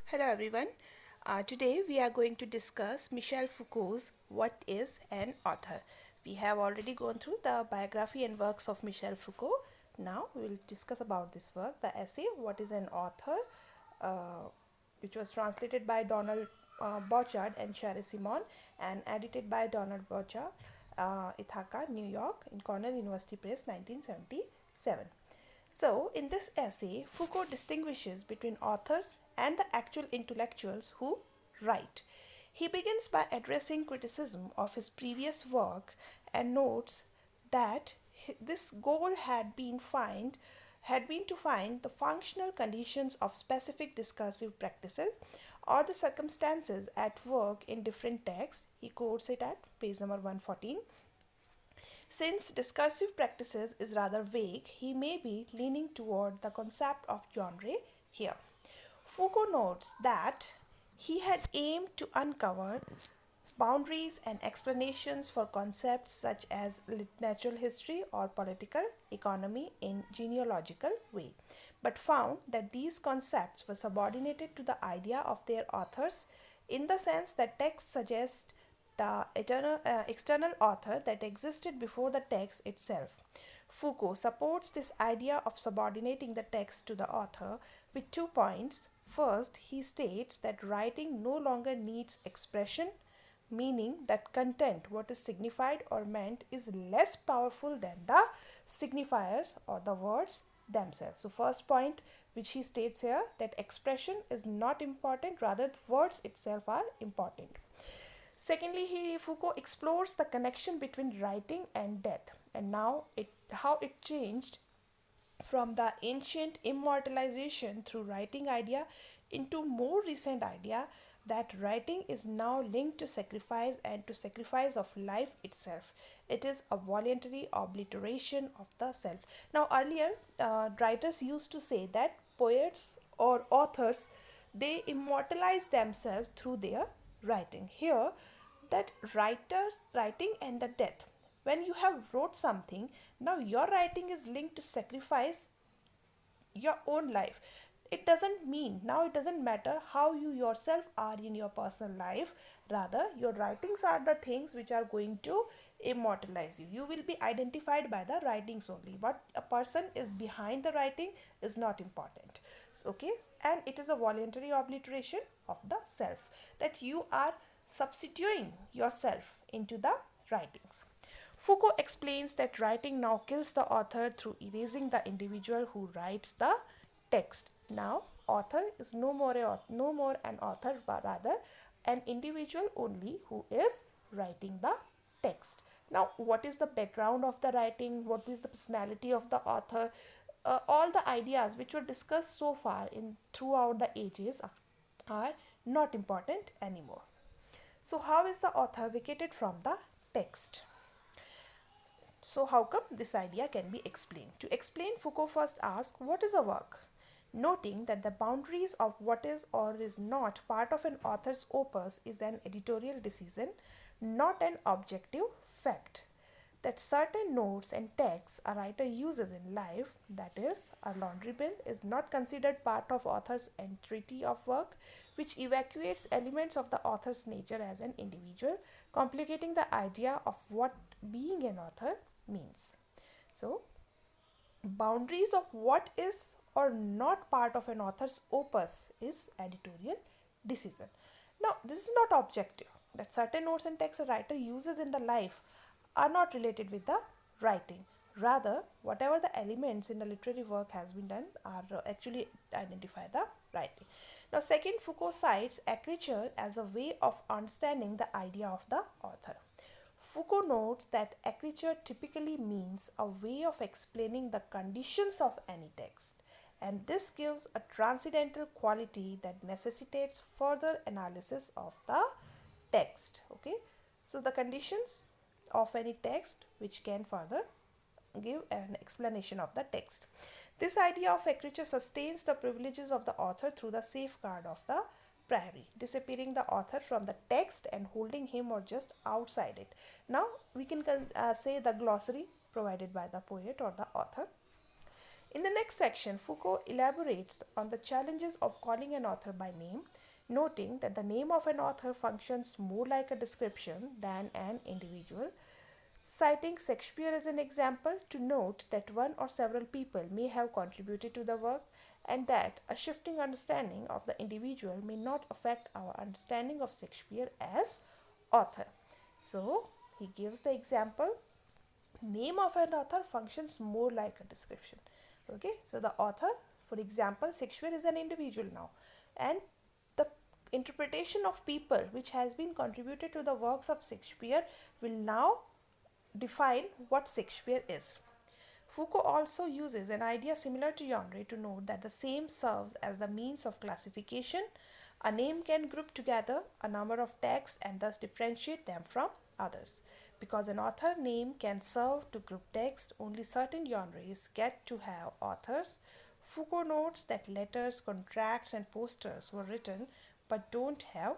Hello everyone. Today we are going to discuss Michel Foucault's What is an Author. We have already gone through the biography and works of Michel Foucault. Now we will discuss about this work, the essay What is an Author, uh, which was translated by Donald Bochard and Sherry Simon and edited by Donald Bochard, Ithaca, New York, in Cornell University Press, 1977. So, in this essay, Foucault distinguishes between authors and the actual intellectuals who write. He begins by addressing criticism of his previous work and notes that this goal had been to find the functional conditions of specific discursive practices or the circumstances at work in different texts. He quotes it at page number 114. Since discursive practices is rather vague, he may be leaning toward the concept of genre here. Foucault notes that he had aimed to uncover boundaries and explanations for concepts such as natural history or political economy in genealogical way, but found that these concepts were subordinated to the idea of their authors in the sense that texts suggest the external author that existed before the text itself. Foucault supports this idea of subordinating the text to the author with 2 points. First, he states that writing no longer needs expression, meaning that content, what is signified or meant, is less powerful than the signifiers or the words themselves. So, first point which he states here, that expression is not important, rather, words itself are important. Secondly, Foucault explores the connection between writing and death, and how it changed from the ancient immortalization through writing idea into more recent idea that writing is now linked to sacrifice and to sacrifice of life itself. It is a voluntary obliteration of the self. Now earlier, writers used to say that poets or authors, they immortalize themselves through their writing. Here, that writers writing and the death, when you have wrote something, now your writing is linked to sacrifice your own life. It doesn't matter how you yourself are in your personal life, rather your writings are the things which are going to immortalize you. You will be identified by the writings only. What a person is behind the writing is not important. Okay, and it is a voluntary obliteration of the self, that you are substituting yourself into the writings. Foucault explains that writing now kills the author through erasing the individual who writes the text. Now, author is no more an author, but rather an individual only who is writing the text. Now, what is the background of the writing? What is the personality of the author? All the ideas which were discussed so far in throughout the ages are not important anymore. So, how is the author vacated from the text? So, how come this idea can be explained? To explain, Foucault first asks, what is a work? Noting that the boundaries of what is or is not part of an author's opus is an editorial decision, not an objective fact. That certain notes and texts a writer uses in life, that is, a laundry bill, is not considered part of author's entity of work, which evacuates elements of the author's nature as an individual, complicating the idea of what being an author means. So, boundaries of what is or not part of an author's opus is editorial decision. Now, this is not objective. That certain notes and texts a writer uses in the life are not related with the writing. Rather, whatever the elements in the literary work has been done are actually identify the writing. Now, second, Foucault cites écriture as a way of understanding the idea of the author. Foucault notes that écriture typically means a way of explaining the conditions of any text, and this gives a transcendental quality that necessitates further analysis of the text. Okay, so the conditions of any text which can further give an explanation of the text. This idea of écriture sustains the privileges of the author through the safeguard of the prairie, disappearing the author from the text and holding him or just outside it. Now we can say the glossary provided by the poet or the author. In the next section, Foucault elaborates on the challenges of calling an author by name, noting that the name of an author functions more like a description than an individual, citing Shakespeare as an example to note that one or several people may have contributed to the work and that a shifting understanding of the individual may not affect our understanding of Shakespeare as author. So, he gives the example, name of an author functions more like a description. Okay, so the author, for example, Shakespeare is an individual now, and the interpretation of people which has been contributed to the works of Shakespeare will now define what Shakespeare is. Foucault also uses an idea similar to genre to note that the same serves as the means of classification. A name can group together a number of texts and thus differentiate them from others. Because an author name can serve to group text, only certain genres get to have authors. Foucault notes that letters, contracts, and posters were written but don't have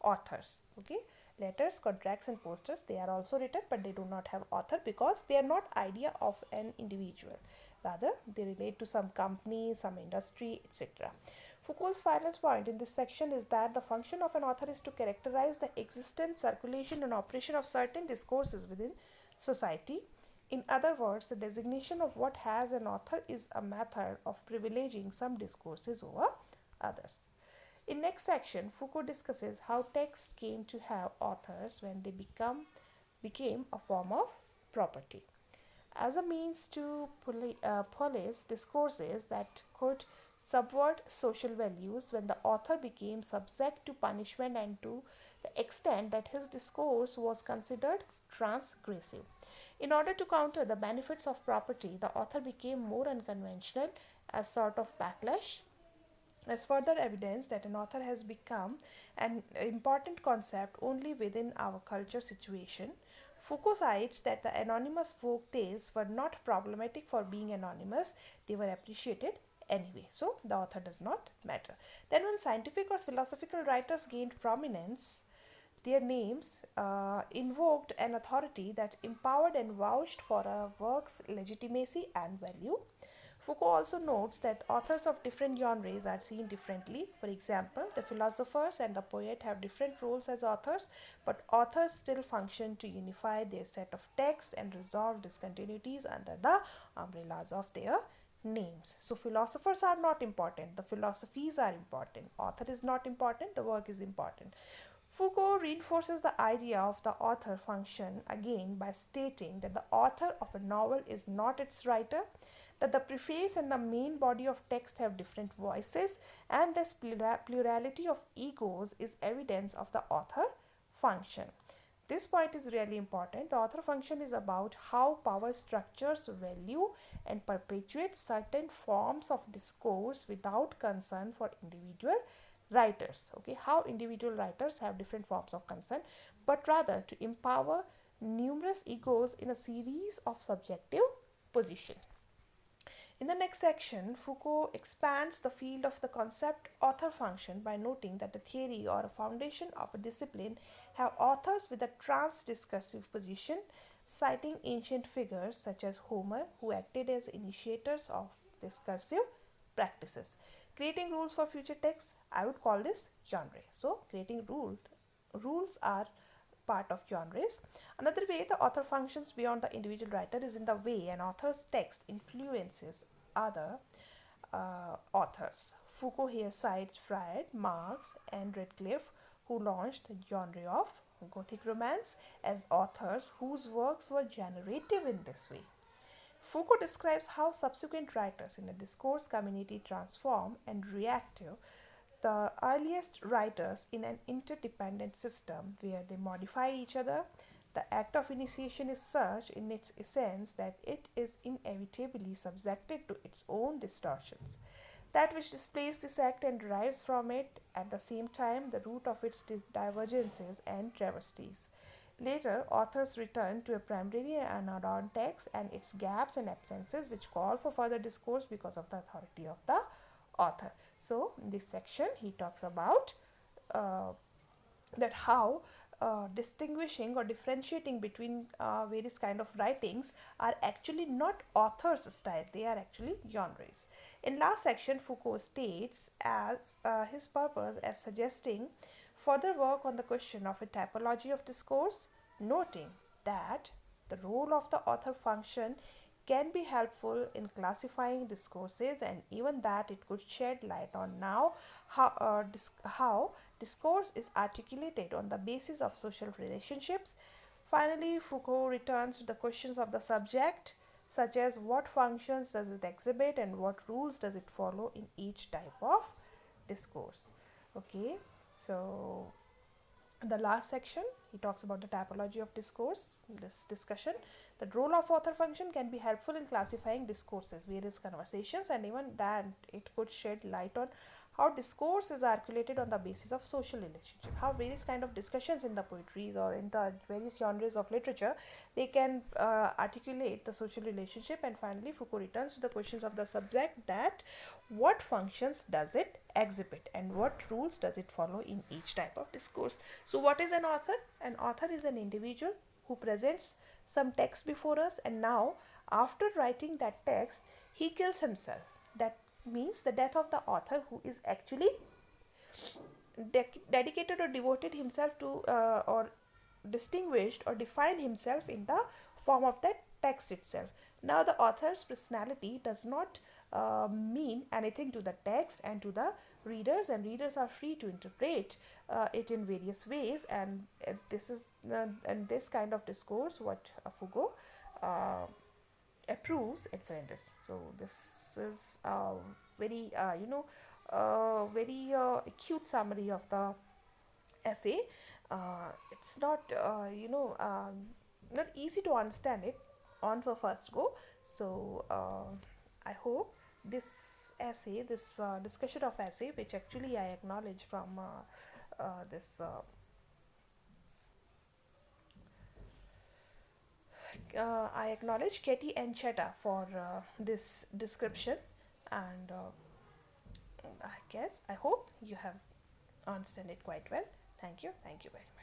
authors. Okay, letters, contracts, and posters, they are also written but they do not have author because they are not idea of an individual, rather they relate to some company, some industry, etc. Foucault's final point in this section is that the function of an author is to characterize the existence, circulation, and operation of certain discourses within society. In other words, the designation of what has an author is a method of privileging some discourses over others. In next section, Foucault discusses how texts came to have authors when they became a form of property. As a means to police discourses that could subvert social values, when the author became subject to punishment and to the extent that his discourse was considered transgressive. In order to counter the benefits of property, the author became more unconventional as sort of backlash. As further evidence that an author has become an important concept only within our culture situation, Foucault cites that the anonymous folk tales were not problematic for being anonymous, they were appreciated anyway. So the author does not matter. Then, when scientific or philosophical writers gained prominence, their names invoked an authority that empowered and vouched for a work's legitimacy and value. Foucault also notes that authors of different genres are seen differently. For example, the philosophers and the poet have different roles as authors, but authors still function to unify their set of texts and resolve discontinuities under the umbrellas of their names. So, philosophers are not important, the philosophies are important. Author is not important, the work is important. Foucault reinforces the idea of the author function again by stating that the author of a novel is not its writer, that the preface and the main body of text have different voices, and this plurality of egos is evidence of the author function. This point is really important. The author function is about how power structures value and perpetuates certain forms of discourse without concern for individual writers. Okay, how individual writers have different forms of concern, but rather to empower numerous egos in a series of subjective positions. In the next section, Foucault expands the field of the concept author function by noting that the theory or a foundation of a discipline have authors with a trans-discursive position, citing ancient figures such as Homer, who acted as initiators of discursive practices. Creating rules for future texts, I would call this genre. So, creating rules are part of genres. Another way the author functions beyond the individual writer is in the way an author's text influences other authors. Foucault here cites Freud, Marx, and Radcliffe, who launched the genre of Gothic romance as authors whose works were generative in this way. Foucault describes how subsequent writers in a discourse community transform and react to the earliest writers in an interdependent system where they modify each other. The act of initiation is such in its essence that it is inevitably subjected to its own distortions. That which displays this act and derives from it at the same time the root of its divergences and travesties. Later, authors return to a primary and unadorned text and its gaps and absences which call for further discourse because of the authority of the author. So, in this section, he talks about that how distinguishing or differentiating between various kind of writings are actually not author's style, they are actually genres. In last section, Foucault states as his purpose as suggesting further work on the question of a typology of discourse, noting that the role of the author function can be helpful in classifying discourses, and even that it could shed light on now how discourse is articulated on the basis of social relationships. Finally, Foucault returns to the questions of the subject, such as what functions does it exhibit and what rules does it follow in each type of discourse. Okay, so the last section he talks about the typology of discourse. This discussion, the role of author function can be helpful in classifying discourses, various conversations, and even that it could shed light on how discourse is articulated on the basis of social relationship, how various kind of discussions in the poetries or in the various genres of literature, they can articulate the social relationship. And finally, Foucault returns to the questions of the subject, that what functions does it exhibit and what rules does it follow in each type of discourse. So what is an author? An author is an individual who presents some text before us, and now after writing that text he kills himself. That means the death of the author, who is actually dedicated or devoted himself to or distinguished or defined himself in the form of that text itself. Now the author's personality does not mean anything to the text and to the readers, and readers are free to interpret it in various ways. And this is and this kind of discourse what Foucault uh, approves and surrenders. So this is very very acute summary of the essay. It's not not easy to understand it on the first go. So I hope this essay, this discussion of essay, which actually I acknowledge from this I acknowledge Katie and Cheta for this description, and I guess I hope you have understand it quite well. Thank you very much.